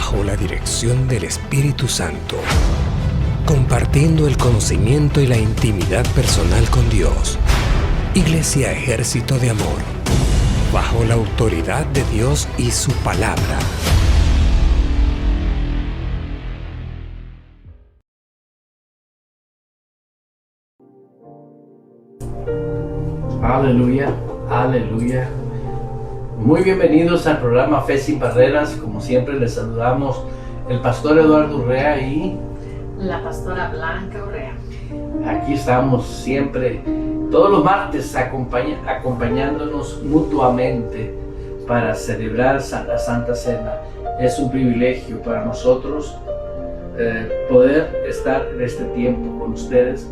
bajo la dirección del Espíritu Santo, compartiendo el conocimiento y la intimidad personal con Dios. Iglesia Ejército de Amor, bajo la autoridad de Dios y su palabra. Aleluya, aleluya. Muy bienvenidos al programa Fe Sin Barreras. Como siempre les saludamos el pastor Eduardo Urrea y la pastora Blanca Urrea. Aquí estamos siempre, todos los martes, acompañándonos mutuamente para celebrar la Santa Cena. Es un privilegio para nosotros poder estar en este tiempo con ustedes,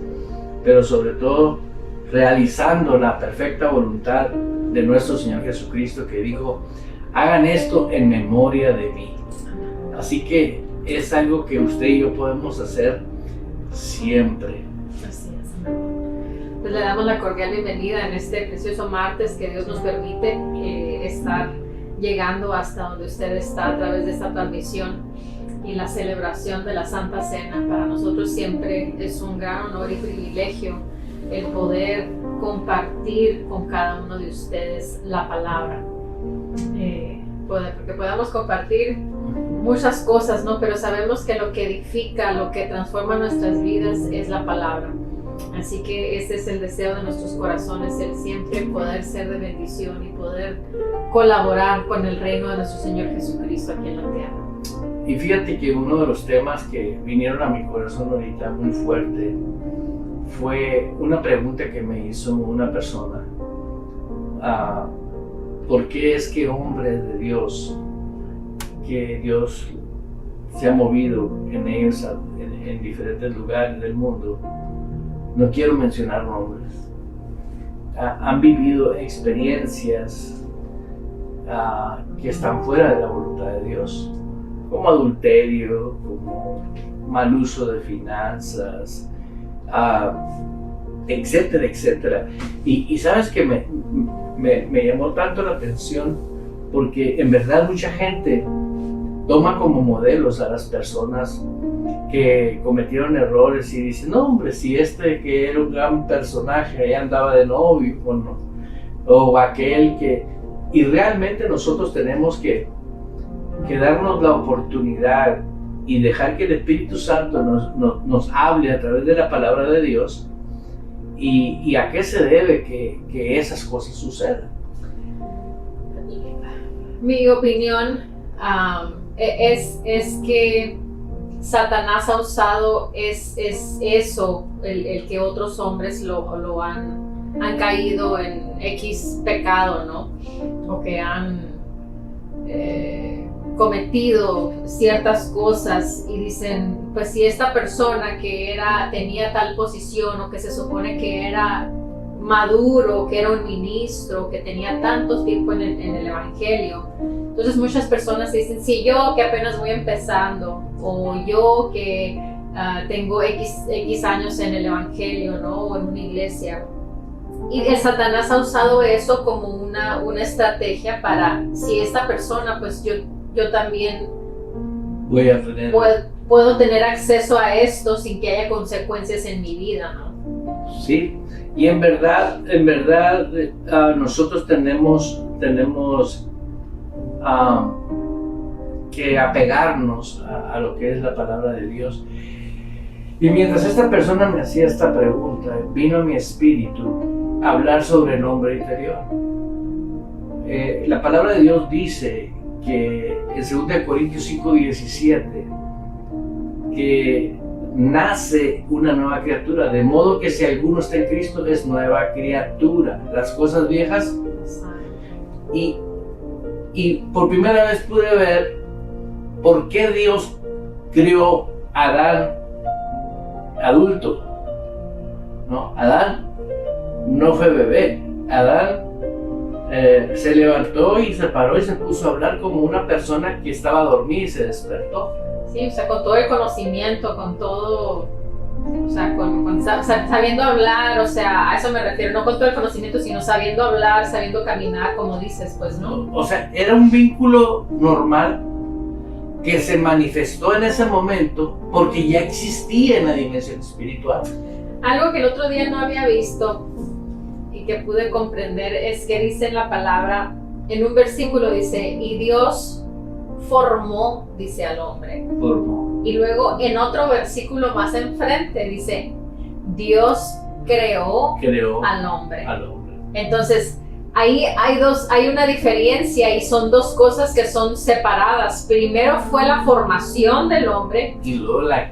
pero sobre todo realizando la perfecta voluntad de nuestro Señor Jesucristo, que dijo: hagan esto en memoria de mí. Así que es algo que usted y yo podemos hacer siempre. Así es. Pues le damos la cordial bienvenida en este precioso martes que Dios nos permite estar llegando hasta donde usted está a través de esta transmisión y la celebración de la Santa Cena. Para nosotros siempre es un gran honor y privilegio el poder compartir con cada uno de ustedes la palabra, porque podamos compartir muchas cosas, ¿no? Pero sabemos que lo que edifica, lo que transforma nuestras vidas es la palabra. Así que ese es el deseo de nuestros corazones, el siempre poder ser de bendición y poder colaborar con el reino de nuestro Señor Jesucristo aquí en la tierra. Y fíjate que uno de los temas que vinieron a mi corazón ahorita muy fuerte fue una pregunta que me hizo una persona. ¿Por qué es que hombres de Dios, que Dios se ha movido en ellos en diferentes lugares del mundo, no quiero mencionar nombres, han vivido experiencias que están fuera de la voluntad de Dios, como adulterio, como mal uso de finanzas, etcétera, etcétera? Y sabes que me llamó tanto la atención, porque en verdad mucha gente toma como modelos a las personas que cometieron errores y dicen: no, hombre, si este que era un gran personaje ahí andaba de novio, o aquel que... Y realmente nosotros tenemos que darnos la oportunidad y dejar que el Espíritu Santo nos hable a través de la palabra de Dios, y a qué se debe que esas cosas sucedan. Mi opinión es que Satanás ha usado es eso, el que otros hombres lo han caído en X pecado, ¿no? O que han cometido ciertas cosas y dicen: pues si esta persona que tenía tal posición, o que se supone que era maduro, que era un ministro, que tenía tanto tiempo en el evangelio, entonces muchas personas dicen: si yo que apenas voy empezando, o yo que tengo X años en el evangelio, ¿no? O en una iglesia. Y el Satanás ha usado eso como una estrategia para: si esta persona, pues yo también voy a tener... puedo tener acceso a esto sin que haya consecuencias en mi vida, ¿no? Sí, y en verdad nosotros tenemos que apegarnos a lo que es la palabra de Dios. Y mientras esta persona me hacía esta pregunta, vino a mi espíritu a hablar sobre el hombre interior. La palabra de Dios dice que en 2 Corintios 5:17 que nace una nueva criatura, de modo que si alguno está en Cristo es nueva criatura. Las cosas viejas, y por primera vez pude ver por qué Dios crió a Adán adulto. No, Adán no fue bebé. Adán se levantó y se paró y se puso a hablar como una persona que estaba dormida y se despertó. Sí, o sea, con todo el conocimiento, con todo, o sea, sabiendo hablar, o sea, a eso me refiero, no con todo el conocimiento, sino sabiendo hablar, sabiendo caminar, como dices, pues, ¿no? O sea, era un vínculo normal, que se manifestó en ese momento porque ya existía en la dimensión espiritual. Algo que el otro día no había visto y que pude comprender es que dice en la palabra, en un versículo dice, y Dios formó, dice, al hombre. Formó. Y luego en otro versículo más enfrente dice, Dios creó al hombre. Entonces, ahí hay una diferencia y son dos cosas que son separadas. Primero fue la formación del hombre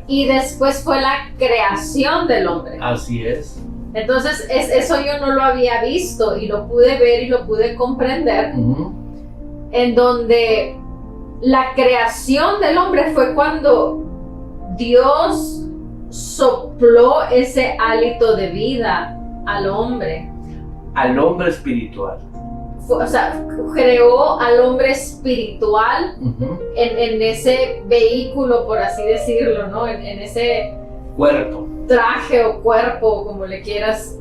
y después fue la creación del hombre. Así es. Entonces, eso yo no lo había visto y lo pude ver y lo pude comprender, en donde la creación del hombre fue cuando Dios sopló ese hálito de vida al hombre. Al hombre espiritual. O sea, creó al hombre espiritual en ese vehículo, por así decirlo, ¿no? En ese cuerpo. Traje o cuerpo, como le quieras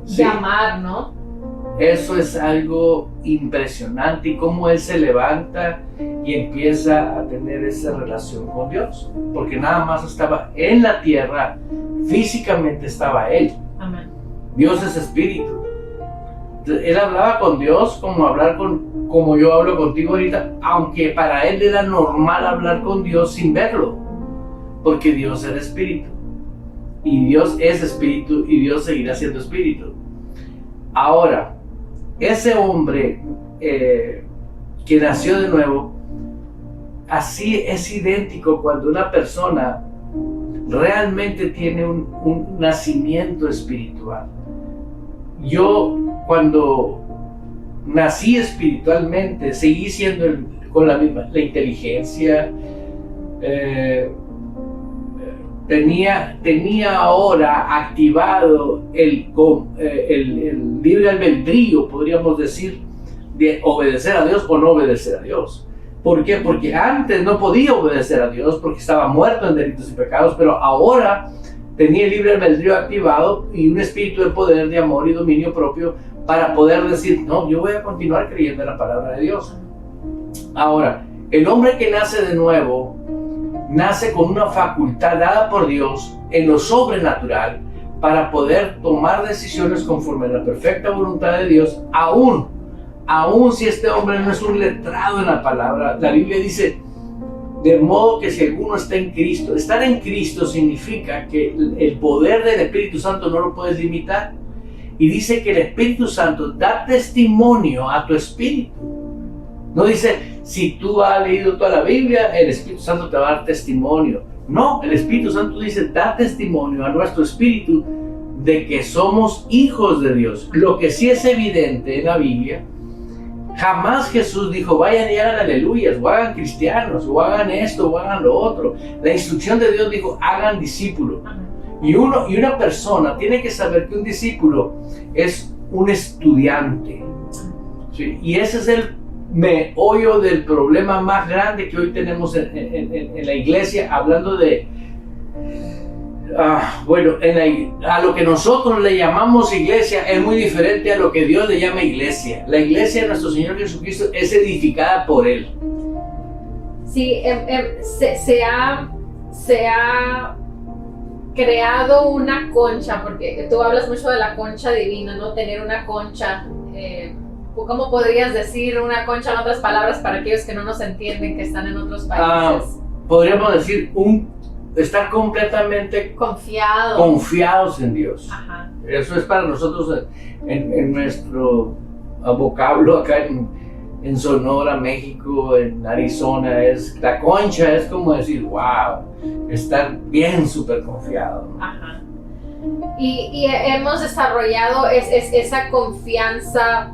llamar, ¿no? Eso es algo impresionante y cómo él se levanta y empieza a tener esa relación con Dios. Porque nada más estaba en la tierra, físicamente estaba él. Amén. Dios es espíritu. Él hablaba con Dios como yo hablo contigo ahorita, aunque para él era normal hablar con Dios sin verlo, porque Dios era espíritu. Y Dios es espíritu y Dios seguirá siendo espíritu. Ahora, ese hombre que nació de nuevo, así es idéntico cuando una persona realmente tiene un nacimiento espiritual. Yo, cuando nací espiritualmente, seguí siendo con la inteligencia, tenía ahora activado el libre albedrío, podríamos decir, de obedecer a Dios o no obedecer a Dios. ¿Por qué? Porque antes no podía obedecer a Dios porque estaba muerto en delitos y pecados, pero ahora tenía el libre albedrío activado y un espíritu de poder, de amor y dominio propio para poder decir, no, yo voy a continuar creyendo en la palabra de Dios. Ahora, el hombre que nace de nuevo, nace con una facultad dada por Dios en lo sobrenatural para poder tomar decisiones conforme a la perfecta voluntad de Dios, aún si este hombre no es un letrado en la palabra. La Biblia dice, de modo que si alguno está en Cristo, estar en Cristo significa que el poder del Espíritu Santo no lo puedes limitar. Y dice que el Espíritu Santo da testimonio a tu espíritu. No dice, si tú has leído toda la Biblia, el Espíritu Santo te va a dar testimonio. No, el Espíritu Santo dice, da testimonio a nuestro espíritu de que somos hijos de Dios. Lo que sí es evidente en la Biblia, jamás Jesús dijo, vayan y hagan aleluyas, o hagan cristianos, o hagan esto, o hagan lo otro. La instrucción de Dios dijo, hagan discípulos. Y una persona tiene que saber que un discípulo es un estudiante. ¿Sí? Y ese es el meollo del problema más grande que hoy tenemos en la iglesia, hablando de, a lo que nosotros le llamamos iglesia es muy diferente a lo que Dios le llama iglesia. La iglesia de nuestro Señor Jesucristo es edificada por Él. Sí, se ha creado una concha, porque tú hablas mucho de la concha divina, ¿no? Tener una concha, ¿cómo podrías decir una concha en otras palabras para aquellos que no nos entienden, que están en otros países? Podríamos decir estar completamente confiados en Dios. Ajá. Eso es para nosotros en nuestro vocablo acá en Sonora, México, en Arizona, la concha es como decir, wow, estar bien súper confiado. Ajá. Y hemos desarrollado esa confianza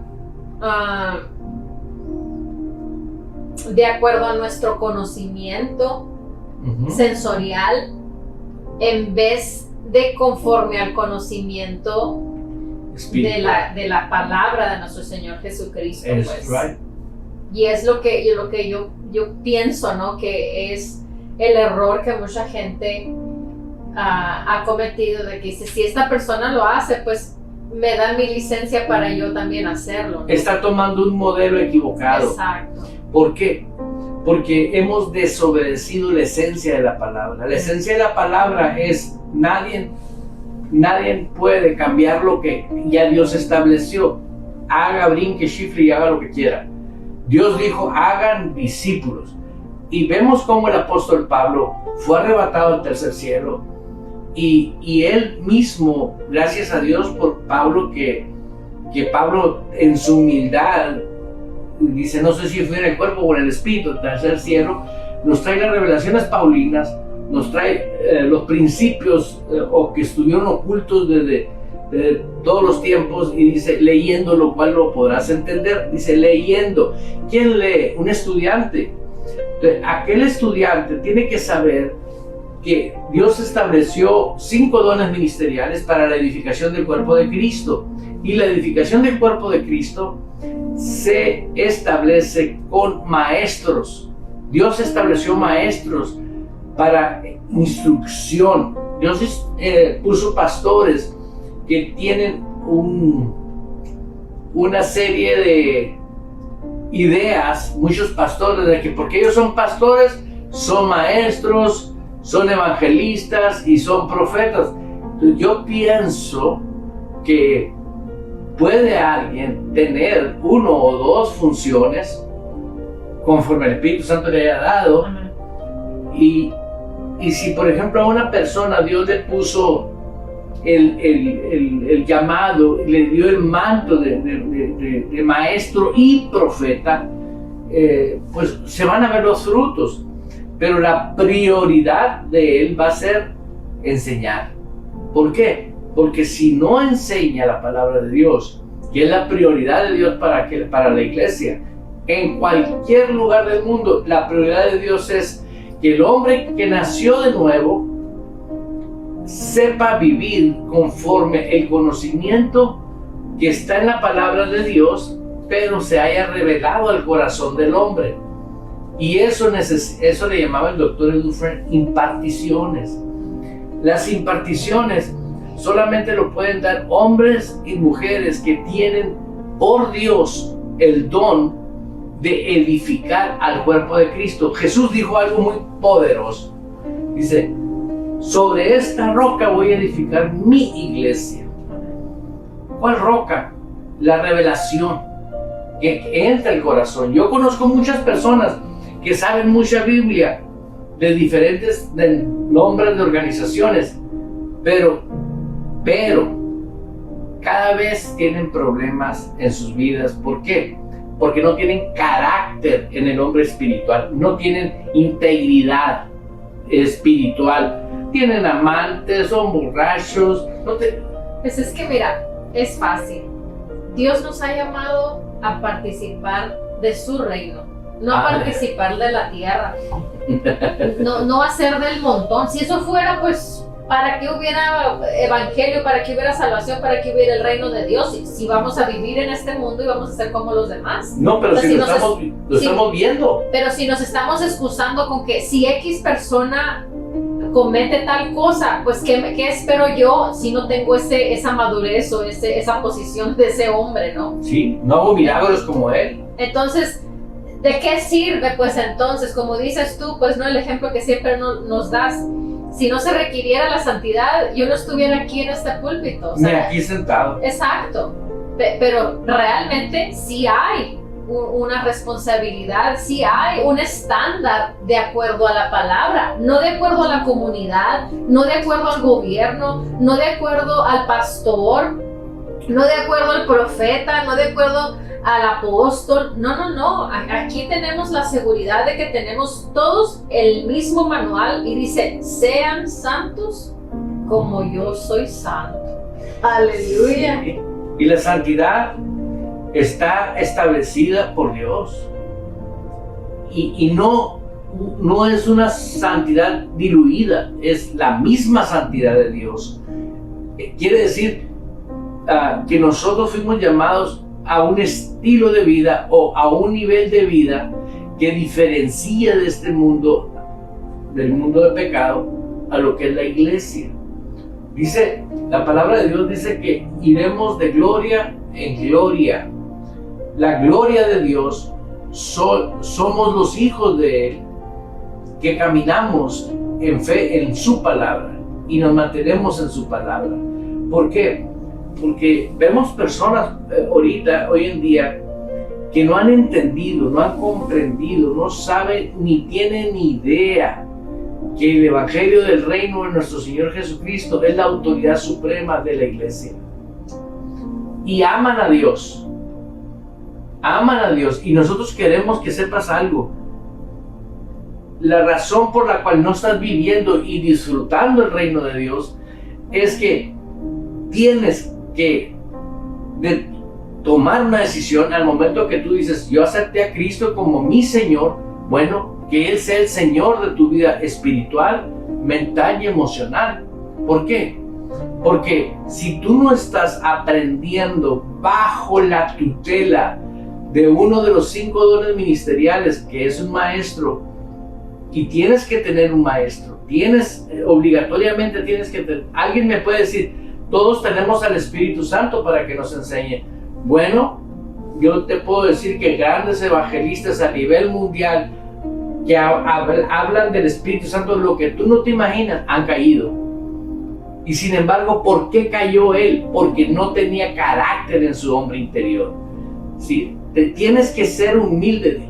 de acuerdo a nuestro conocimiento sensorial, en vez de conforme al conocimiento de la palabra de nuestro Señor Jesucristo. Pues. Right. Y es lo que yo pienso, ¿no? Que es el error que mucha gente ha cometido, de que dice, si esta persona lo hace, pues me da mi licencia para yo también hacerlo, ¿no? Está tomando un modelo equivocado. Exacto. ¿Por qué? porque hemos desobedecido la esencia de la palabra. La esencia de la palabra es nadie puede cambiar lo que ya Dios estableció. Haga, brinque, chifle y haga lo que quiera. Dios dijo, hagan discípulos. Y vemos cómo el apóstol Pablo fue arrebatado al tercer cielo. Y él mismo, gracias a Dios por Pablo, que Pablo en su humildad dice, no sé si fue en el cuerpo o en el espíritu, el tercer cielo, nos trae las revelaciones paulinas, nos trae los principios o que estuvieron ocultos desde todos los tiempos, y dice, leyendo lo cual lo podrás entender. Dice, leyendo. ¿Quién lee? Un estudiante. Entonces, aquel estudiante tiene que saber que Dios estableció 5 dones ministeriales para la edificación del cuerpo de Cristo, y la edificación del cuerpo de Cristo se establece con maestros. Dios estableció maestros para instrucción. Dios puso pastores que tienen una serie de ideas, muchos pastores, de que porque ellos son pastores, son maestros, son evangelistas y son profetas. Entonces, yo pienso que puede alguien tener 1 o 2 funciones conforme el Espíritu Santo le haya dado. Y si por ejemplo a una persona Dios le puso el llamado, le dio el manto de maestro y profeta, pues se van a ver los frutos, pero la prioridad de él va a ser enseñar. ¿Por qué? Porque si no enseña la palabra de Dios, que es la prioridad de Dios para la iglesia, en cualquier lugar del mundo, la prioridad de Dios es que el hombre que nació de nuevo sepa vivir conforme el conocimiento que está en la palabra de Dios, pero se haya revelado al corazón del hombre. Y eso le llamaba el doctor Dufresne imparticiones. Las imparticiones solamente lo pueden dar hombres y mujeres que tienen por Dios el don de edificar al cuerpo de Cristo. Jesús dijo algo muy poderoso. Dice, sobre esta roca voy a edificar mi iglesia. ¿Cuál roca? La revelación que entra al corazón. Yo conozco muchas personas que saben mucha Biblia de diferentes nombres de organizaciones, pero cada vez tienen problemas en sus vidas. ¿Por qué? Porque no tienen carácter en el hombre espiritual, no tienen integridad espiritual, tienen amantes, son borrachos. Pues es que mira, es fácil. Dios nos ha llamado a participar de su reino, no a participar de la tierra, no a ser del montón. Si eso fuera, pues para que hubiera evangelio, para que hubiera salvación, para que hubiera el reino de Dios, si vamos a vivir en este mundo y vamos a ser como los demás. No, pero si lo estamos viendo. Pero si nos estamos excusando con que si X persona comete tal cosa, pues ¿qué espero yo si no tengo esa madurez o esa posición de ese hombre, ¿no? Sí, no hago milagros como él. Entonces, ¿de qué sirve? Pues entonces, como dices tú, pues no, el ejemplo que siempre nos das. Si no se requiriera la santidad, yo no estuviera aquí en este púlpito. O sea, ni aquí sentado. Exacto. Pero realmente sí hay una responsabilidad, sí hay un estándar de acuerdo a la palabra, no de acuerdo a la comunidad, no de acuerdo al gobierno, no de acuerdo al pastor, no de acuerdo al profeta, no de acuerdo al apóstol. No. Aquí tenemos la seguridad de que tenemos todos el mismo manual y dice, sean santos como yo soy santo. Aleluya. Sí. Y la santidad está establecida por Dios. Y no es una santidad diluida, es la misma santidad de Dios. Quiere decir que nosotros fuimos llamados a un estilo de vida o a un nivel de vida que diferencia de este mundo, del mundo de pecado, a lo que es la iglesia. Dice, la palabra de Dios dice que iremos de gloria en gloria. La gloria de Dios somos los hijos de Él, que caminamos en fe en su palabra y nos mantenemos en su palabra. ¿Por qué? Porque vemos personas hoy en día, que no han entendido, no han comprendido, no saben ni tienen ni idea que el Evangelio del Reino de nuestro Señor Jesucristo es la autoridad suprema de la iglesia. Y aman a Dios. Aman a Dios. Y nosotros queremos que sepas algo. La razón por la cual no estás viviendo y disfrutando el reino de Dios es que tienes que tomar una decisión al momento que tú dices, yo acepté a Cristo como mi Señor. Bueno, que Él sea el Señor de tu vida espiritual, mental y emocional. ¿Por qué? Porque si tú no estás aprendiendo bajo la tutela de uno de los 5 dones ministeriales, que es un maestro, y tienes que tener un maestro, obligatoriamente tienes que tener, alguien me puede decir, todos tenemos al Espíritu Santo para que nos enseñe. Bueno, yo te puedo decir que grandes evangelistas a nivel mundial que hablan del Espíritu Santo, lo que tú no te imaginas, han caído. Y sin embargo, ¿por qué cayó él? Porque no tenía carácter en su hombre interior. ¿Sí? Tienes que ser humilde.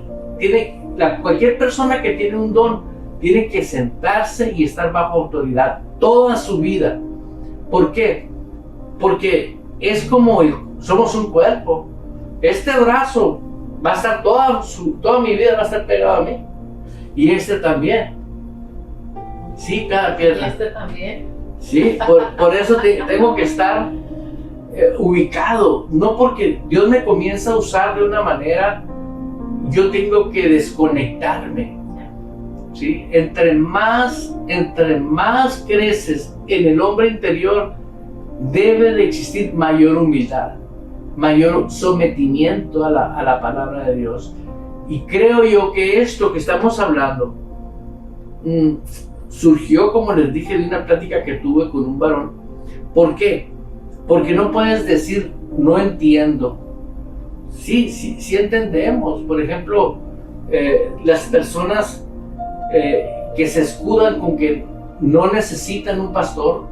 Cualquier persona que tiene un don tiene que sentarse y estar bajo autoridad toda su vida. ¿Por qué? Porque es como somos un cuerpo. Este brazo va a estar toda mi vida va a estar pegado a mí. Y este también. Sí, cada pierna. Y este también. Sí, por eso tengo que estar ubicado. No porque Dios me comienza a usar de una manera, yo tengo que desconectarme. ¿Sí? Entre más creces en el hombre interior, debe de existir mayor humildad, mayor sometimiento a la palabra de Dios. Y creo yo que esto que estamos hablando surgió, como les dije, de una plática que tuve con un varón. ¿Por qué? Porque no puedes decir no entiendo. Sí entendemos. Por ejemplo, las personas que se escudan con que no necesitan un pastor,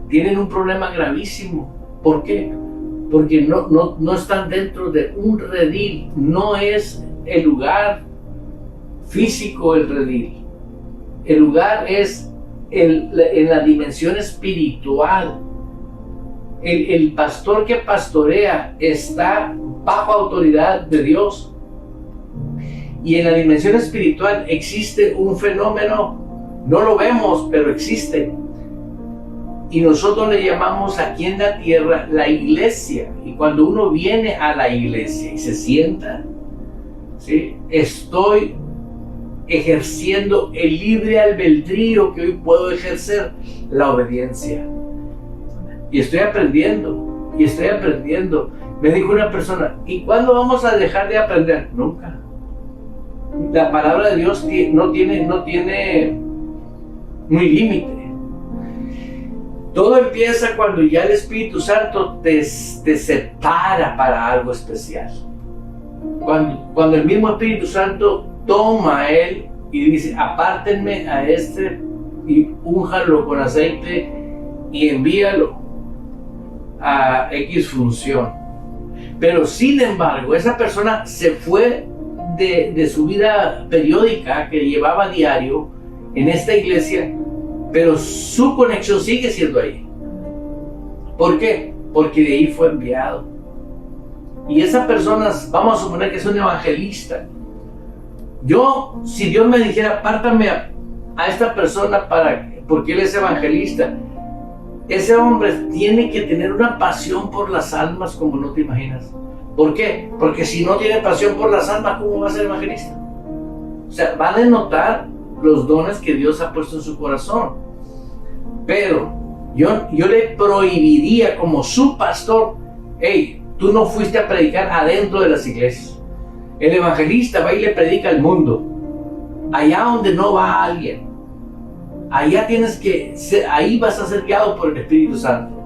tienen un problema gravísimo. ¿Por qué? Porque no están dentro de un redil. No es el lugar físico el redil. El lugar es en la dimensión espiritual. El pastor que pastorea está bajo autoridad de Dios. Y en la dimensión espiritual existe un fenómeno, no lo vemos, pero existe. Y nosotros le llamamos aquí en la tierra la iglesia. Y cuando uno viene a la iglesia y se sienta, ¿sí? Estoy ejerciendo el libre albedrío que hoy puedo ejercer, la obediencia. Y estoy aprendiendo. Me dijo una persona, ¿y cuándo vamos a dejar de aprender? Nunca. La palabra de Dios no tiene un límite. Todo empieza cuando ya el Espíritu Santo te separa para algo especial. Cuando el mismo Espíritu Santo toma a él y dice, apártenme a este y únjalo con aceite y envíalo a X función. Pero sin embargo, esa persona se fue de su vida periódica que llevaba a diario en esta iglesia, pero su conexión sigue siendo ahí. ¿Por qué? Porque de ahí fue enviado. Y esa persona, vamos a suponer que es un evangelista. Si Dios me dijera, apártame a esta persona porque él es evangelista, ese hombre tiene que tener una pasión por las almas como no te imaginas. ¿Por qué? Porque si no tiene pasión por las almas, ¿cómo va a ser evangelista? O sea, va a denotar los dones que Dios ha puesto en su corazón. Pero yo le prohibiría como su pastor, hey, tú no fuiste a predicar adentro de las iglesias. El evangelista va y le predica al mundo. Allá donde no va alguien. Allá ahí vas a ser guiado por el Espíritu Santo.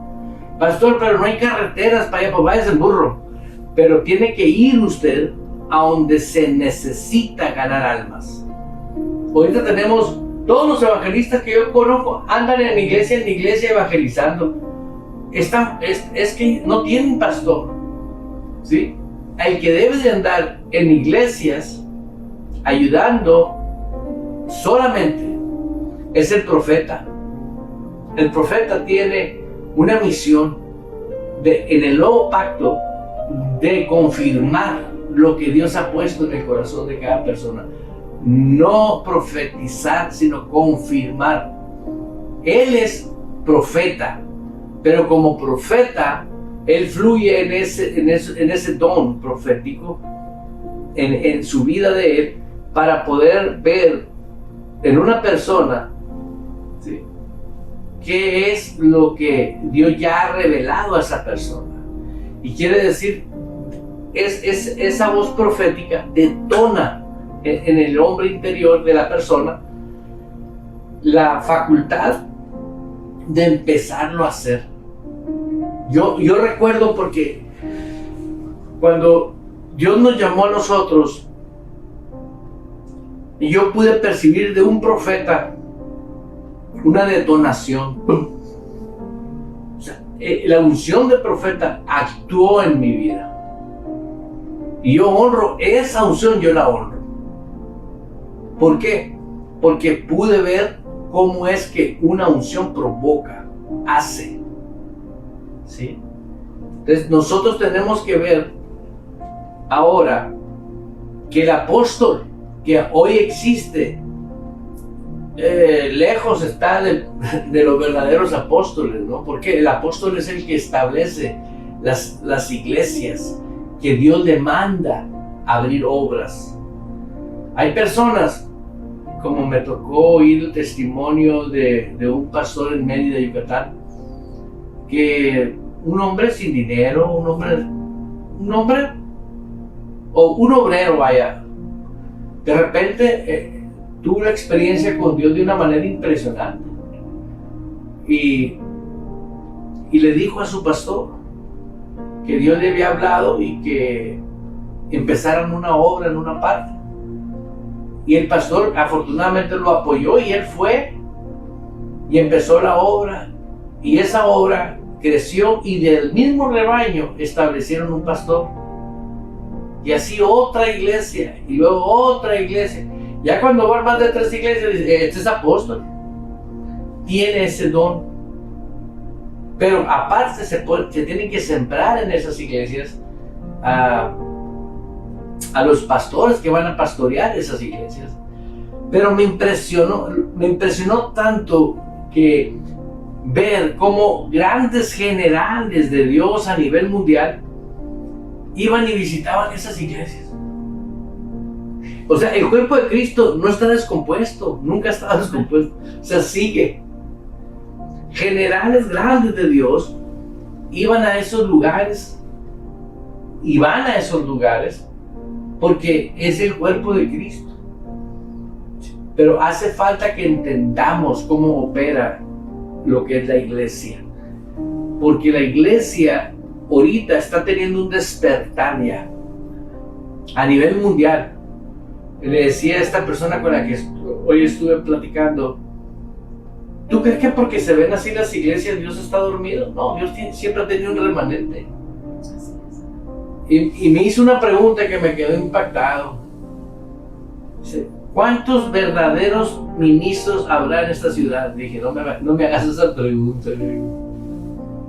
Pastor, pero no hay carreteras para allá, pues váyase en burro. Pero tiene que ir usted a donde se necesita ganar almas. Ahorita tenemos todos los evangelistas que yo conozco andan en iglesia evangelizando. Es que no tienen pastor, ¿sí? El que debe de andar en iglesias ayudando solamente es el profeta. El profeta tiene una misión en el nuevo pacto de confirmar lo que Dios ha puesto en el corazón de cada persona. No profetizar, sino confirmar. Él es profeta, pero como profeta, él fluye en ese don profético en su vida de él, para poder ver en una persona, ¿sí?, qué es lo que Dios ya ha revelado a esa persona. Y quiere decir, esa voz profética detona en el hombre interior de la persona la facultad de empezarlo a hacer. Yo recuerdo, porque cuando Dios nos llamó a nosotros y yo pude percibir de un profeta una detonación. O sea, la unción del profeta actuó en mi vida. Y yo honro esa unción, yo la honro. ¿Por qué? Porque pude ver cómo es que una unción provoca, hace. ¿Sí? Entonces nosotros tenemos que ver ahora que el apóstol que hoy existe, lejos está de los verdaderos apóstoles, ¿no? Porque el apóstol es el que establece las iglesias, que Dios le manda abrir obras. Hay personas, como me tocó oír el testimonio de un pastor en Mérida, Yucatán, que un hombre sin dinero, un hombre o un obrero, vaya, de repente tuvo una experiencia con Dios de una manera impresionante, y le dijo a su pastor que Dios le había hablado y que empezaran una obra en una parte, y el pastor afortunadamente lo apoyó, y él fue y empezó la obra, y esa obra creció, y del mismo rebaño establecieron un pastor, y así otra iglesia, y luego otra iglesia. Ya cuando van más de 3 iglesias, este es apóstol, tiene ese don. Pero aparte se tienen que sembrar en esas iglesias a los pastores que van a pastorear esas iglesias. Pero me impresionó tanto que ver cómo grandes generales de Dios a nivel mundial iban y visitaban esas iglesias. O sea, el cuerpo de Cristo no está descompuesto, nunca ha estado descompuesto, o sea, sigue. Generales grandes de Dios iban a esos lugares y van a esos lugares porque es el cuerpo de Cristo. Pero hace falta que entendamos cómo opera lo que es la iglesia, porque la iglesia ahorita está teniendo un despertar ya a nivel mundial. Le decía a esta persona con la que hoy estuve platicando, ¿tú crees que porque se ven así las iglesias Dios está dormido? No, Dios siempre ha tenido un remanente. Y me hizo una pregunta que me quedó impactado. Dice, ¿cuántos verdaderos ministros habrá en esta ciudad? Dije, no me hagas esa pregunta.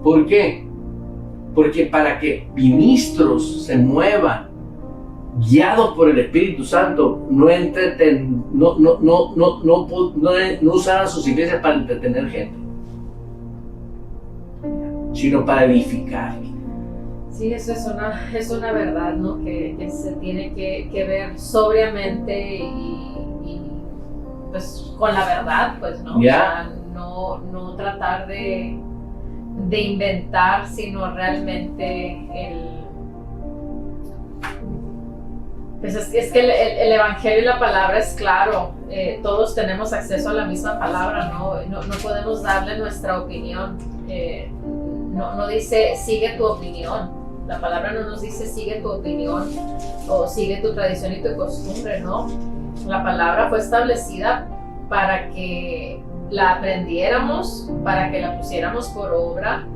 ¿Por qué? Porque para que ministros se muevan guiados por el Espíritu Santo, no usaran sus iglesias para entretener gente, sino para edificar. Sí, eso es una verdad, ¿no? Que se tiene que ver sobriamente y pues con la verdad, pues, ¿no? Yeah. O sea, no tratar de inventar, sino realmente pues es que el evangelio y la palabra es claro. Todos tenemos acceso a la misma palabra, no podemos darle nuestra opinión. No dice sigue tu opinión, La palabra no nos dice sigue tu opinión o sigue tu tradición y tu costumbre, no. La palabra fue establecida para que la aprendiéramos, para que la pusiéramos por obra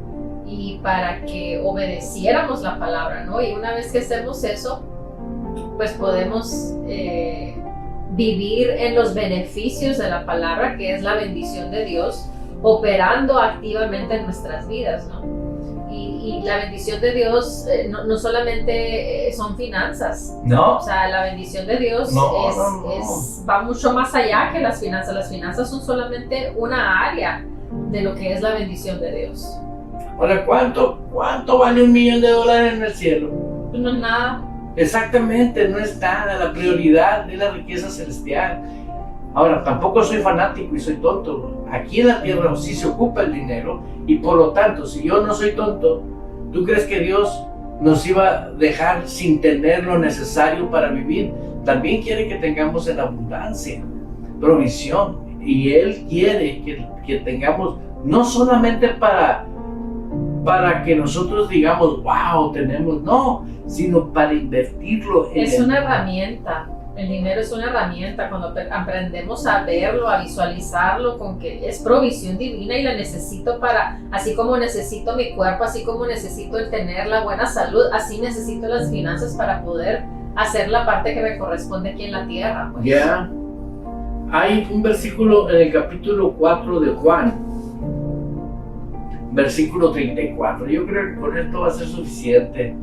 y para que obedeciéramos la palabra, ¿no? Y una vez que hacemos eso, pues podemos vivir en los beneficios de la palabra, que es la bendición de Dios, operando activamente en nuestras vidas, ¿no? Y la bendición de Dios no solamente son finanzas, No. o sea, la bendición de Dios va mucho más allá que las finanzas. Las finanzas son solamente una área de lo que es la bendición de Dios. Ahora, ¿cuánto vale $1,000,000 en el cielo? Pues no es nada. Exactamente, no es nada. La prioridad es la riqueza celestial. Ahora, tampoco soy fanático y soy tonto. Aquí en la tierra sí se ocupa el dinero y por lo tanto, si yo no soy tonto, ¿tú crees que Dios nos iba a dejar sin tener lo necesario para vivir? También quiere que tengamos en abundancia, provisión, y Él quiere que tengamos, no solamente para que nosotros digamos, wow, tenemos, no, sino para invertirlo en Es una herramienta. El dinero es una herramienta. Cuando aprendemos a verlo, a visualizarlo, con que es provisión divina y la necesito para, así como necesito mi cuerpo, así como necesito el tener la buena salud, así necesito las finanzas para poder hacer la parte que me corresponde aquí en la tierra. Pues. Ya. Hay un versículo en el capítulo 4 de Juan, versículo 34. Yo creo que con esto va a ser suficiente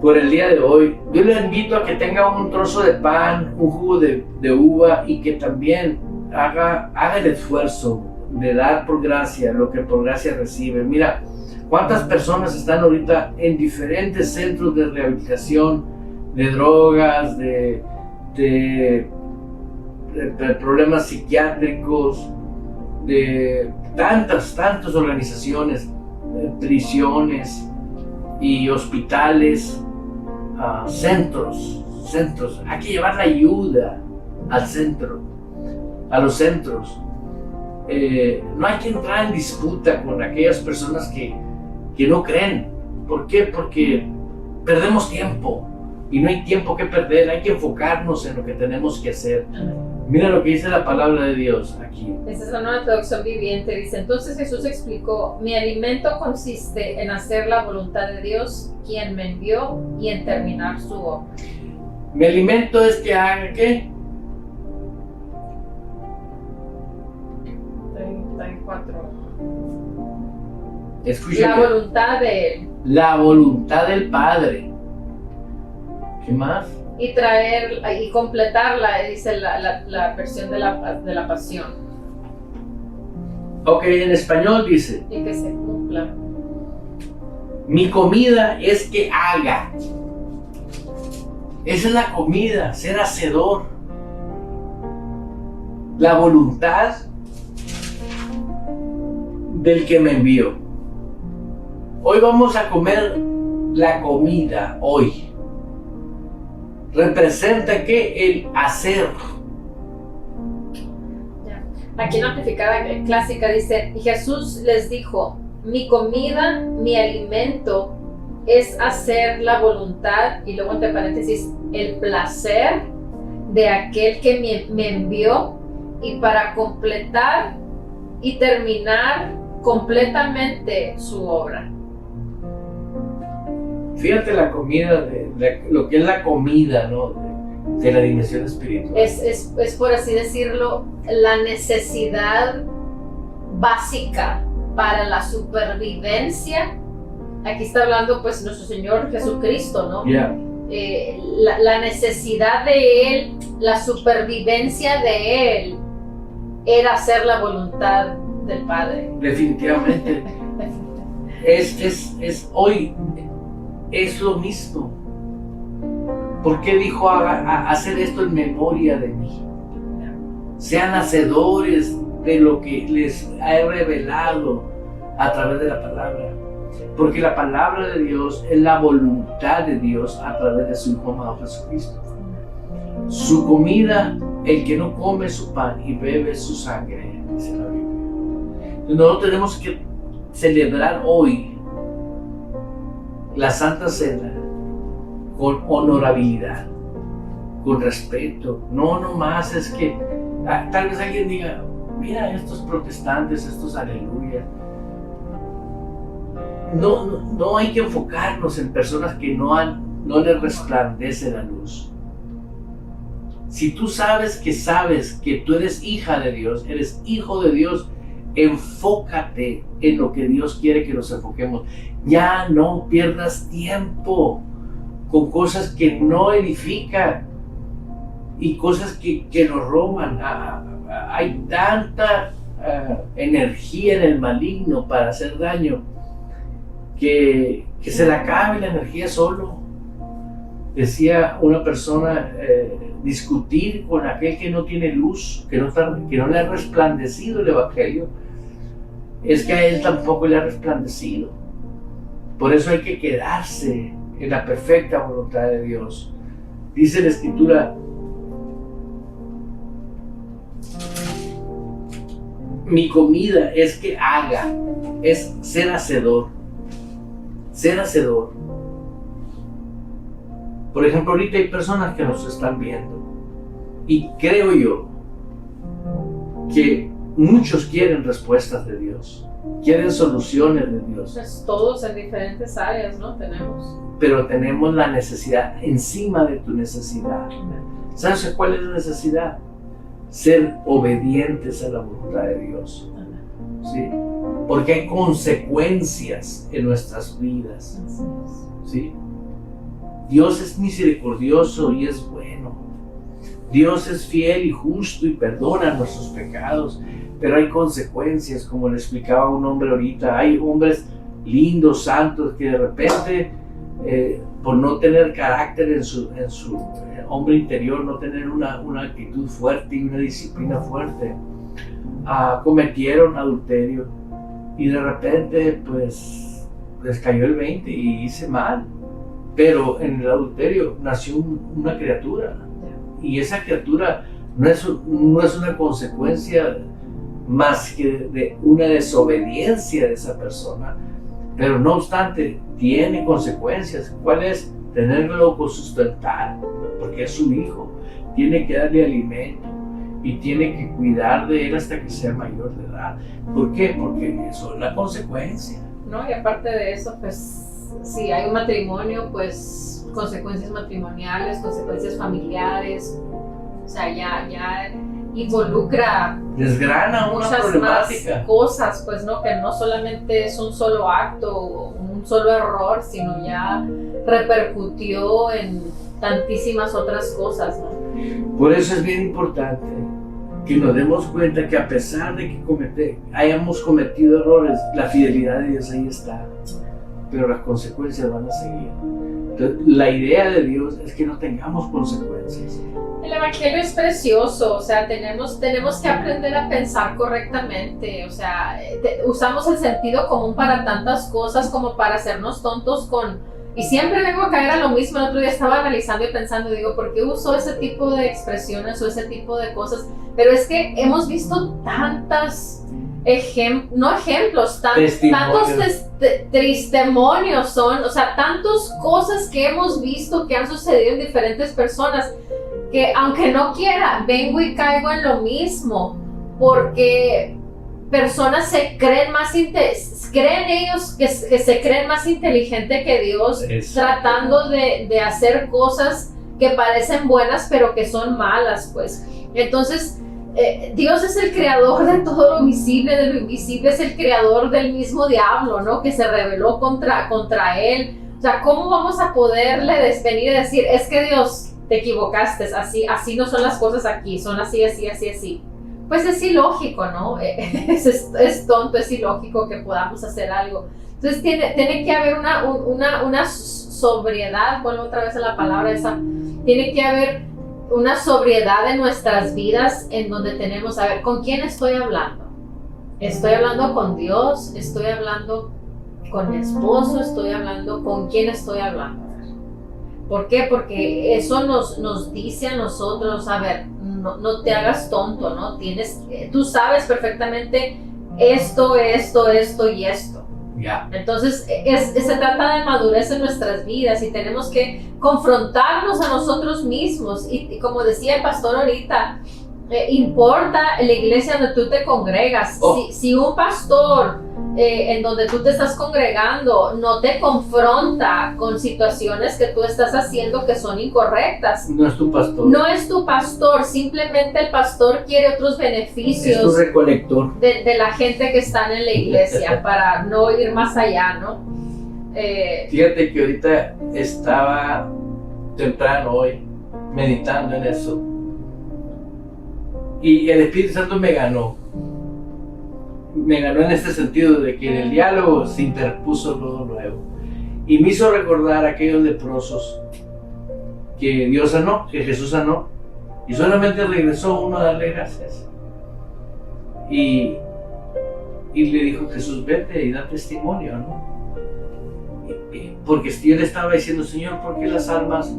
por el día de hoy. Yo le invito a que tenga un trozo de pan, un jugo de uva y que también haga el esfuerzo de dar por gracia lo que por gracia recibe. Mira, cuántas personas están ahorita en diferentes centros de rehabilitación, de drogas, de problemas psiquiátricos, de tantas organizaciones, prisiones y hospitales, centros. Hay que llevar la ayuda al centro, a los centros. No hay que entrar en disputa con aquellas personas que no creen. ¿Por qué? Porque perdemos tiempo y no hay tiempo que perder. Hay que enfocarnos en lo que tenemos que hacer. Mira lo que dice la palabra de Dios aquí. Esta es la Nueva Traducción Viviente. Dice, entonces Jesús explicó, mi alimento consiste en hacer la voluntad de Dios, quien me envió, y en terminar su obra. Mi alimento es que haga ¿qué? 34. Escucha. La voluntad de Él. La voluntad del Padre. ¿Qué más? Y traer y completarla, dice la versión de la pasión. Ok, en español dice, Y que se cumpla. mi comida es que haga. Esa es la comida, ser hacedor. La voluntad del que me envió. Hoy vamos a comer la comida, hoy. Representa que el hacer. Aquí en la amplificada clásica dice, y Jesús les dijo, mi comida, mi alimento es hacer la voluntad, y luego entre paréntesis, el placer de aquel que me envió, y para completar y terminar completamente su obra. Fíjate la comida, de lo que es la comida, ¿no? De la dimensión espiritual. Es por así decirlo, la necesidad básica para la supervivencia. Aquí está hablando pues nuestro Señor Jesucristo, ¿no? Yeah. La necesidad de Él, la supervivencia de Él, era hacer la voluntad del Padre. Definitivamente. Hoy es lo mismo. ¿Por qué dijo hacer esto en memoria de mí? Sean hacedores de lo que les he revelado a través de la palabra. Porque la palabra de Dios es la voluntad de Dios a través de su Hijo amado Jesucristo. Su comida, el que no come su pan y bebe su sangre, dice la Biblia. Entonces nosotros tenemos que celebrar hoy la Santa Cena con honorabilidad, con respeto. No nomás es que tal vez alguien diga, mira estos protestantes, estos aleluyas. No hay que enfocarnos en personas que no les resplandece la luz. Si tú sabes que tú eres hija de Dios, eres hijo de Dios, enfócate en lo que Dios quiere que nos enfoquemos. Ya no pierdas tiempo con cosas que no edifican y cosas que nos roban. Hay tanta energía en el maligno para hacer daño que se le acabe la energía solo. Decía una persona, discutir con aquel que no tiene luz, que no le ha resplandecido el Evangelio, es que a él tampoco le ha resplandecido. Por eso hay que quedarse en la perfecta voluntad de Dios. Dice la Escritura, mi comida es que haga, es ser hacedor. Ser hacedor. Por ejemplo, ahorita hay personas que nos están viendo y creo yo que muchos quieren respuestas de Dios, quieren soluciones de Dios. Pues todos en diferentes áreas, ¿no? Pero tenemos la necesidad encima de tu necesidad. ¿Sabes cuál es la necesidad? Ser obedientes a la voluntad de Dios. ¿Sí? Porque hay consecuencias en nuestras vidas. ¿Sí? Dios es misericordioso y es bueno. Dios es fiel y justo y perdona nuestros pecados, pero hay consecuencias, como le explicaba un hombre ahorita. Hay hombres lindos, santos, que de repente, por no tener carácter en su hombre interior, no tener una actitud fuerte y una disciplina fuerte, cometieron adulterio y de repente pues les cayó el 20 y hice mal. Pero en el adulterio nació una criatura, y esa criatura no es una consecuencia más que de una desobediencia de esa persona, pero no obstante tiene consecuencias. ¿Cuál es? Tenerlo con sustentar, porque es su hijo, tiene que darle alimento y tiene que cuidar de él hasta que sea mayor de edad. ¿Por qué? Porque eso es la consecuencia. No, y aparte de eso, pues si hay un matrimonio, pues consecuencias matrimoniales, consecuencias familiares, o sea, ya involucra, desgrana una muchas problemática, más cosas, pues no, que no solamente es un solo acto o un solo error, sino ya repercutió en tantísimas otras cosas, ¿no? Por eso es bien importante que nos demos cuenta que a pesar de que hayamos cometido errores, la fidelidad de Dios ahí está, pero las consecuencias van a seguir. Entonces, la idea de Dios es que no tengamos consecuencias. El Evangelio es precioso, o sea, tenemos que aprender a pensar correctamente, o sea, usamos el sentido común para tantas cosas como para hacernos tontos y siempre vengo a caer a lo mismo. El otro día estaba analizando y pensando, digo, ¿por qué uso ese tipo de expresiones o ese tipo de cosas? Pero es que hemos visto tantas tantos testimonios son, o sea, tantas cosas que hemos visto que han sucedido en diferentes personas, que aunque no quiera, vengo y caigo en lo mismo, porque personas creen ellos que se creen más inteligente que Dios, tratando de hacer cosas que parecen buenas pero que son malas, pues. Entonces, Dios es el creador de todo lo visible, de lo invisible, es el creador del mismo diablo, ¿no? Que se rebeló contra él. O sea, ¿cómo vamos a poderle venir y decir, es que Dios, te equivocaste, así no son las cosas aquí, son así? Pues es ilógico, ¿no? Es tonto, es ilógico que podamos hacer algo. Entonces tiene que haber una sobriedad, vuelvo otra vez a la palabra esa, tiene que haber una sobriedad en nuestras vidas en donde tenemos, a ver, ¿con quién estoy hablando? ¿Estoy hablando con Dios? ¿Estoy hablando con mi esposo? ¿Estoy hablando con quién estoy hablando? ¿Por qué? Porque eso nos dice a nosotros, a ver, no te hagas tonto, ¿no? Tú sabes perfectamente esto y esto. Ya. Entonces, se trata de madurez en nuestras vidas y tenemos que confrontarnos a nosotros mismos. Y como decía el pastor ahorita, importa la iglesia donde tú te congregas. Si un pastor en donde tú te estás congregando no te confronta con situaciones que tú estás haciendo que son incorrectas, No es tu pastor. no es tu pastor. Simplemente el pastor quiere otros beneficios Es tu recolector. de la gente que están en la iglesia para no ir más allá, ¿no? Fíjate que ahorita estaba temprano hoy meditando en eso. Y el Espíritu Santo me ganó. Me ganó en este sentido de que en el diálogo se interpuso todo nuevo. Y me hizo recordar a aquellos leprosos que Dios sanó, que Jesús sanó. Y solamente regresó uno a darle gracias. Y le dijo Jesús, vete y da testimonio, ¿no? Porque yo le estaba diciendo, Señor, ¿por qué las almas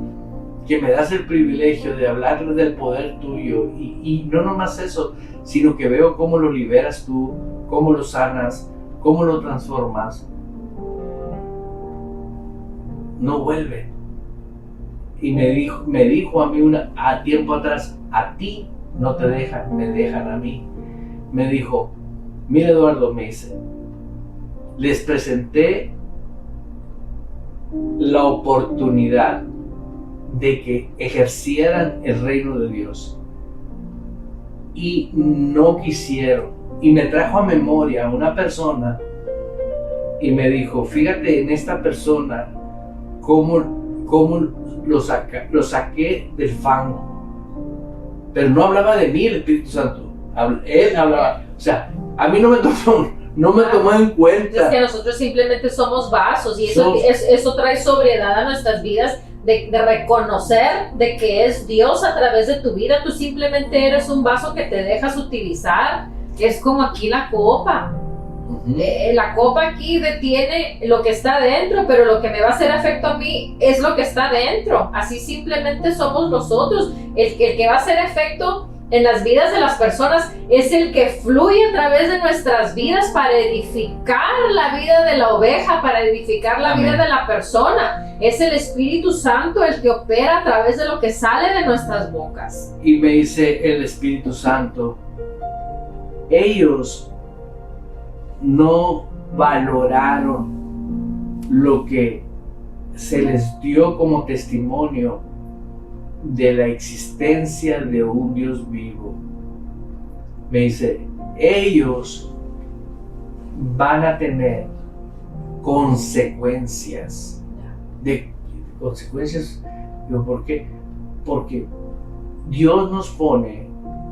que me das el privilegio de hablarles del poder tuyo? Y no nomás eso, sino que veo cómo lo liberas tú, cómo lo sanas, cómo lo transformas. No vuelve. Y me dijo a mí a tiempo atrás, a ti no te dejan, me dejan a mí. Me dijo, mira Eduardo, me dice, les presenté la oportunidad de que ejercieran el reino de Dios y no quisieron. Y me trajo a memoria una persona y me dijo, fíjate en esta persona cómo lo saqué del fango. Pero no hablaba de mí el Espíritu Santo. Él hablaba, o sea, a mí no me tomó en cuenta. Es que nosotros simplemente somos vasos y eso trae sobriedad a nuestras vidas, de reconocer de que es Dios a través de tu vida. Tú simplemente eres un vaso que te dejas utilizar. Es como aquí la copa. La copa aquí detiene lo que está dentro, pero lo que me va a hacer efecto a mí es lo que está dentro. Así simplemente somos nosotros. El que va a hacer efecto en las vidas de las personas es el que fluye a través de nuestras vidas para edificar la vida de la oveja, para edificar la vida de la persona. Es el Espíritu Santo el que opera a través de lo que sale de nuestras bocas. Y me dice el Espíritu Santo, ellos no valoraron lo que se les dio como testimonio de la existencia de un Dios vivo. Me dice, ellos van a tener consecuencias. Digo, ¿por qué? Porque Dios nos pone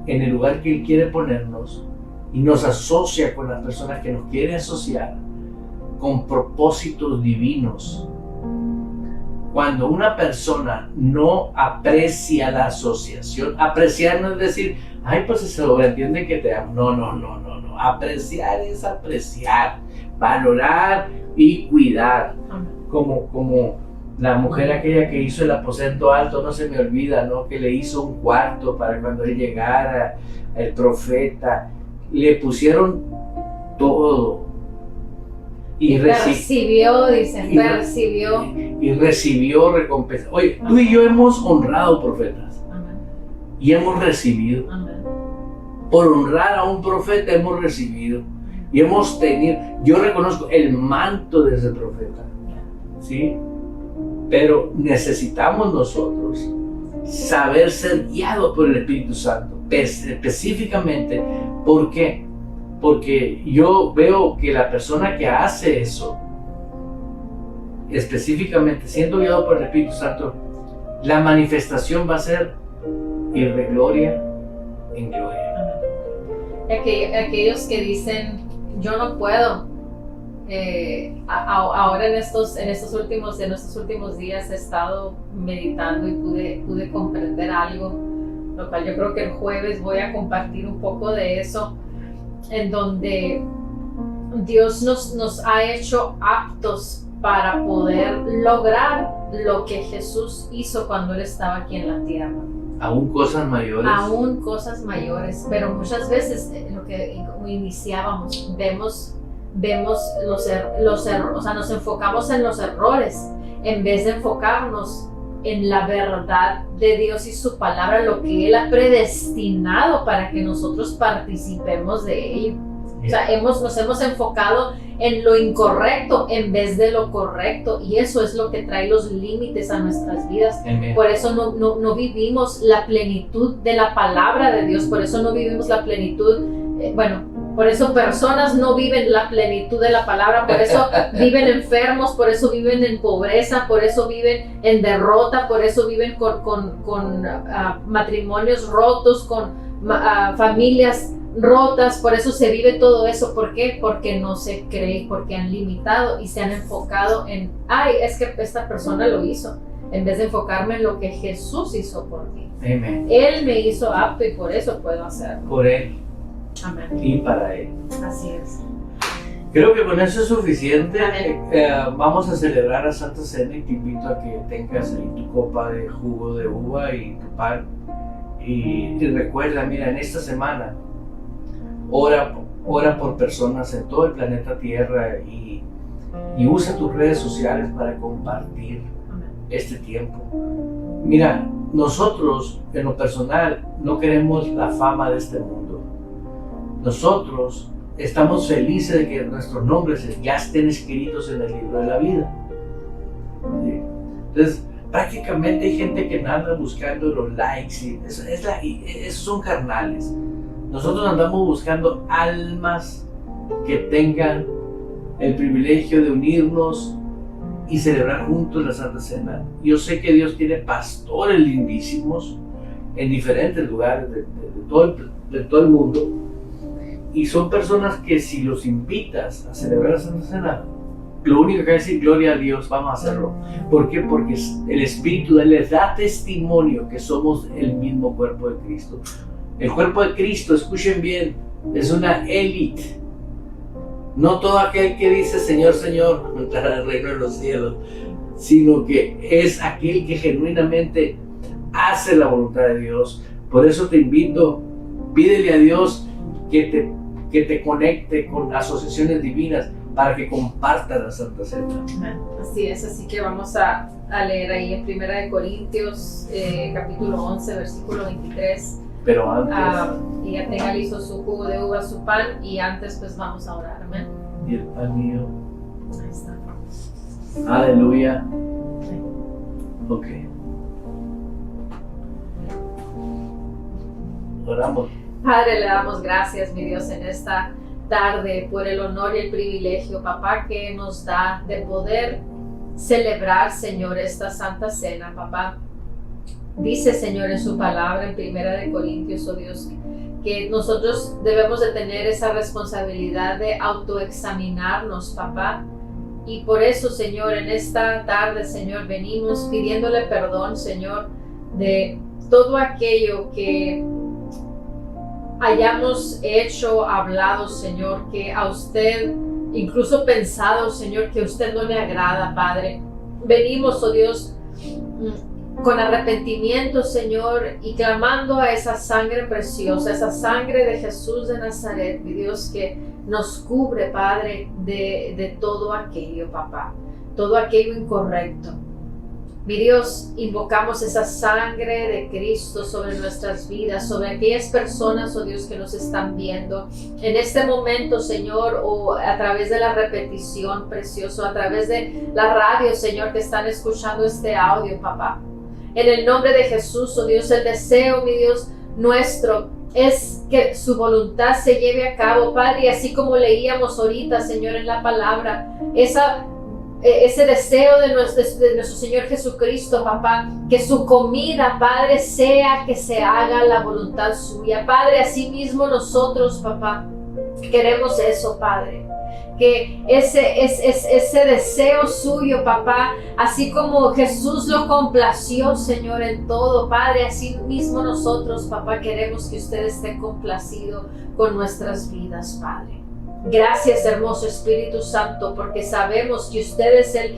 en el lugar que Él quiere ponernos y nos asocia con las personas que nos quiere asociar con propósitos divinos. Cuando una persona no aprecia la asociación, apreciar no es decir, ay, pues se sobreentiende que te amo. No. Apreciar es apreciar, valorar y cuidar. Como la mujer aquella que hizo el aposento alto, no se me olvida, ¿no? Que le hizo un cuarto para cuando él llegara, el profeta. Le pusieron todo. Y recibió recompensa. Oye, tú y yo hemos honrado profetas. Amén. Y hemos recibido. Amén. Por honrar a un profeta hemos recibido. Y hemos tenido, yo reconozco el manto de ese profeta. ¿Sí? Pero necesitamos nosotros saber ser guiados por el Espíritu Santo. Específicamente, ¿por qué? Porque yo veo que la persona que hace eso, específicamente siendo guiado por el Espíritu Santo, la manifestación va a ser ir de gloria en gloria. Aquellos que dicen, yo no puedo. Ahora en estos últimos días he estado meditando y pude comprender algo, lo cual yo creo que el jueves voy a compartir un poco de eso, en donde Dios nos ha hecho aptos para poder lograr lo que Jesús hizo cuando Él estaba aquí en la tierra. Aún cosas mayores. Pero muchas veces lo que iniciábamos, vemos vemos los errores, o sea, nos enfocamos en los errores en vez de enfocarnos en la verdad de Dios y su palabra, lo que Él ha predestinado para que nosotros participemos de ello. O sea, nos hemos enfocado en lo incorrecto en vez de lo correcto, y eso es lo que trae los límites a nuestras vidas. Amén. Por eso no vivimos la plenitud de la palabra de Dios, por eso no vivimos la plenitud, por eso personas no viven la plenitud de la palabra, por eso viven enfermos, por eso viven en pobreza, por eso viven en derrota, por eso viven con matrimonios rotos, con familias rotas, por eso se vive todo eso. ¿Por qué? Porque no se cree, porque han limitado y se han enfocado en, es que esta persona lo hizo, en vez de enfocarme en lo que Jesús hizo por mí. Amén. Él me hizo apto y por eso puedo hacerlo. Por Él. Amén. Y para Él. Así es. Creo que con eso es suficiente. Vamos a celebrar la Santa Cena y te invito a que tengas ahí tu copa de jugo de uva y tu pan. Y recuerda, mira, en esta semana ora por personas en todo el planeta Tierra y usa tus redes sociales para compartir este tiempo. Mira, nosotros en lo personal no queremos la fama de este mundo. Nosotros estamos felices de que nuestros nombres ya estén escritos en el libro de la vida. ¿Sí? Entonces, prácticamente hay gente que anda buscando los likes y esos son carnales. Nosotros andamos buscando almas que tengan el privilegio de unirnos y celebrar juntos la Santa Cena. Yo sé que Dios tiene pastores lindísimos en diferentes lugares de todo el mundo, y son personas que si los invitas a celebrar la Santa Cena, lo único que hay que decir, gloria a Dios, vamos a hacerlo. ¿Por qué? Porque el Espíritu de Él les da testimonio que somos el mismo cuerpo de Cristo. El cuerpo de Cristo, escuchen bien, es una élite. No todo aquel que dice Señor, Señor, entrará al reino de los cielos, sino que es aquel que genuinamente hace la voluntad de Dios. Por eso te invito, pídele a Dios que te conecte con asociaciones divinas para que compartas la Santa Cena. Así es, así que vamos a leer ahí en 1 Corintios capítulo 11, versículo 23. Pero antes... y ya tenga listo su jugo de uva, su pan, y antes pues vamos a orar. Amén. Y el pan mío. Ahí está. Aleluya. Ok. Oramos. Padre, le damos gracias, mi Dios, en esta tarde por el honor y el privilegio, papá, que nos da de poder celebrar, Señor, esta Santa Cena, papá. Dice, Señor, en su palabra en 1 Corintios, oh Dios, que nosotros debemos de tener esa responsabilidad de autoexaminarnos, papá. Y por eso, Señor, en esta tarde, Señor, venimos pidiéndole perdón, Señor, de todo aquello que hayamos hecho, hablado, Señor, que a usted, incluso pensado, Señor, que a usted no le agrada, Padre. Venimos, oh Dios, con arrepentimiento, Señor, y clamando a esa sangre preciosa, esa sangre de Jesús de Nazaret, mi Dios, que nos cubre, Padre, de todo aquello, papá, todo aquello incorrecto. Mi Dios, invocamos esa sangre de Cristo sobre nuestras vidas, sobre aquellas personas, oh Dios, que nos están viendo en este momento, Señor, o a través de la repetición, precioso, a través de la radio, Señor, que están escuchando este audio, papá. En el nombre de Jesús, oh Dios, el deseo, mi Dios, nuestro es que su voluntad se lleve a cabo, Padre, y así como leíamos ahorita, Señor, en la palabra, ese deseo de nuestro Señor Jesucristo, papá, que su comida, Padre, sea que se haga la voluntad suya. Padre, así mismo nosotros, papá, queremos eso, Padre, que ese deseo suyo, papá, así como Jesús lo complació, Señor, en todo, Padre, así mismo nosotros, papá, queremos que usted esté complacido con nuestras vidas, Padre. Gracias, hermoso Espíritu Santo, porque sabemos que usted es el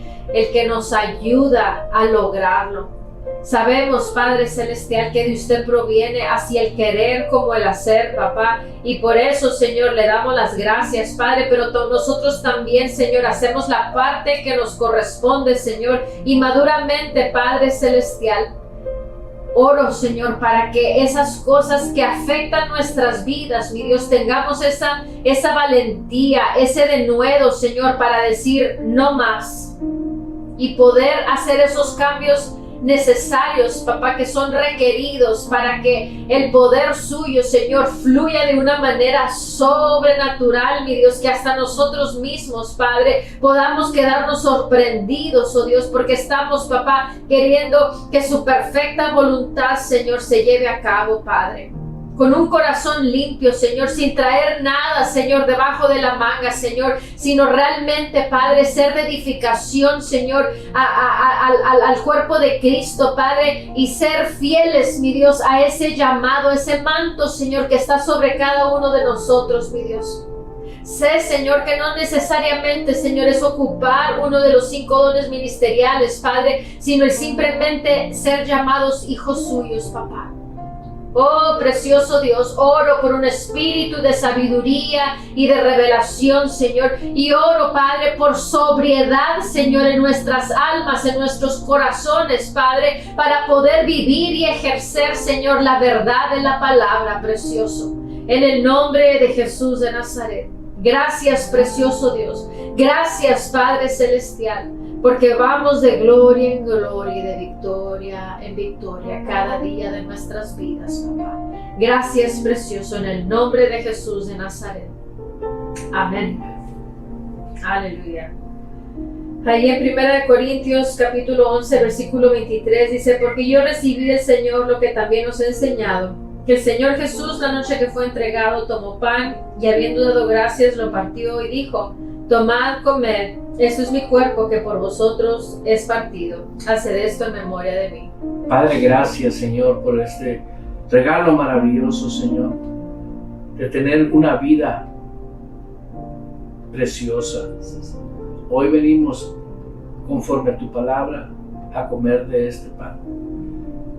que nos ayuda a lograrlo. Sabemos, Padre Celestial, que de usted proviene así el querer como el hacer, papá. Y por eso, Señor, le damos las gracias, Padre. Pero nosotros también, Señor, hacemos la parte que nos corresponde, Señor. Y maduramente, Padre Celestial, oro, Señor, para que esas cosas que afectan nuestras vidas, mi Dios, tengamos esa valentía, ese denuedo, Señor, para decir no más. Y poder hacer esos cambios necesarios, papá, que son requeridos para que el poder suyo, Señor, fluya de una manera sobrenatural, mi Dios, que hasta nosotros mismos, Padre, podamos quedarnos sorprendidos, oh Dios, porque estamos, papá, queriendo que su perfecta voluntad, Señor, se lleve a cabo, Padre. Con un corazón limpio, Señor, sin traer nada, Señor, debajo de la manga, Señor, sino realmente, Padre, ser de edificación, Señor, al cuerpo de Cristo, Padre, y ser fieles, mi Dios, a ese llamado, ese manto, Señor, que está sobre cada uno de nosotros, mi Dios. Sé, Señor, que no necesariamente, Señor, es ocupar uno de los 5 dones ministeriales, Padre, sino el simplemente ser llamados hijos suyos, papá. Oh, precioso Dios, oro por un espíritu de sabiduría y de revelación, Señor. Y oro, Padre, por sobriedad, Señor, en nuestras almas, en nuestros corazones, Padre, para poder vivir y ejercer, Señor, la verdad de la palabra, precioso. En el nombre de Jesús de Nazaret. Gracias, precioso Dios. Gracias, Padre Celestial. Porque vamos de gloria en gloria y de victoria en victoria cada día de nuestras vidas, papá. Gracias, precioso, en el nombre de Jesús de Nazaret. Amén. Aleluya. Ahí en 1 Corintios capítulo 11, versículo 23 dice: porque yo recibí del Señor lo que también os he enseñado, que el Señor Jesús, la noche que fue entregado, tomó pan y habiendo dado gracias lo partió y dijo: tomad, comed, esto es mi cuerpo que por vosotros es partido. Haced esto en memoria de mí. Padre, gracias, Señor, por este regalo maravilloso, Señor, de tener una vida preciosa. Hoy venimos, conforme a tu palabra, a comer de este pan.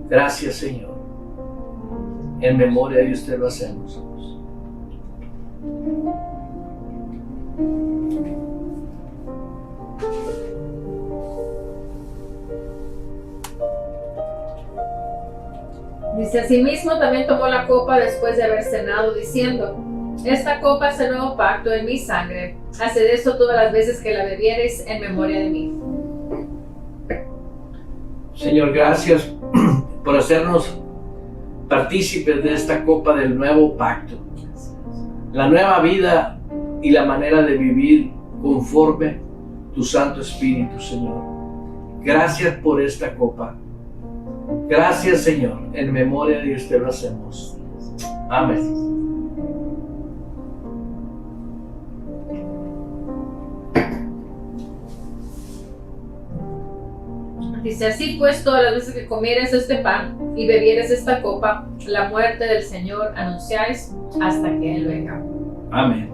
Gracias, Señor. En memoria de usted lo hacemos. Dice: asimismo también tomó la copa después de haber cenado, diciendo: esta copa es el nuevo pacto en mi sangre. Haced esto todas las veces que la bebiereis en memoria de mí. Señor, gracias por hacernos partícipes de esta copa del nuevo pacto. La nueva vida y la manera de vivir conforme tu Santo Espíritu, Señor. Gracias por esta copa. Gracias, Señor. En memoria de usted lo hacemos. Amén. Dice: así pues, todas las veces que comieres este pan y bebieres esta copa, la muerte del Señor anunciáis hasta que Él venga. Amén.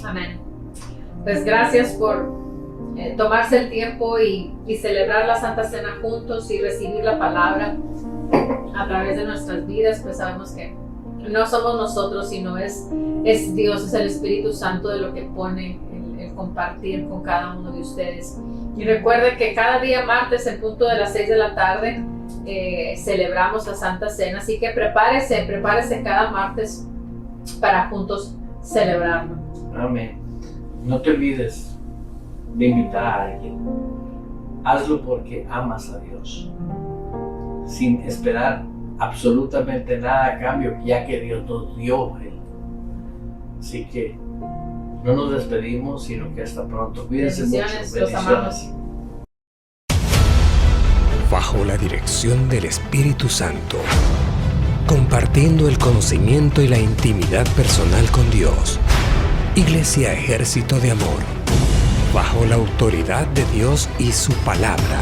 Amén. Pues gracias por tomarse el tiempo y celebrar la Santa Cena juntos y recibir la palabra a través de nuestras vidas. Pues sabemos que no somos nosotros, sino es Dios, es el Espíritu Santo de lo que pone el compartir con cada uno de ustedes. Y recuerden que cada día martes en punto de las 6 de la tarde celebramos la Santa Cena, así que prepárese cada martes para juntos celebrarlo. Amén. No te olvides de invitar a alguien. Hazlo porque amas a Dios, sin esperar absolutamente nada a cambio, ya que Dios nos dio a Él. Así que no nos despedimos, sino que hasta pronto. Cuídense mucho. Los amamos. Bajo la dirección del Espíritu Santo, compartiendo el conocimiento y la intimidad personal con Dios. Iglesia Ejército de Amor, bajo la autoridad de Dios y su palabra.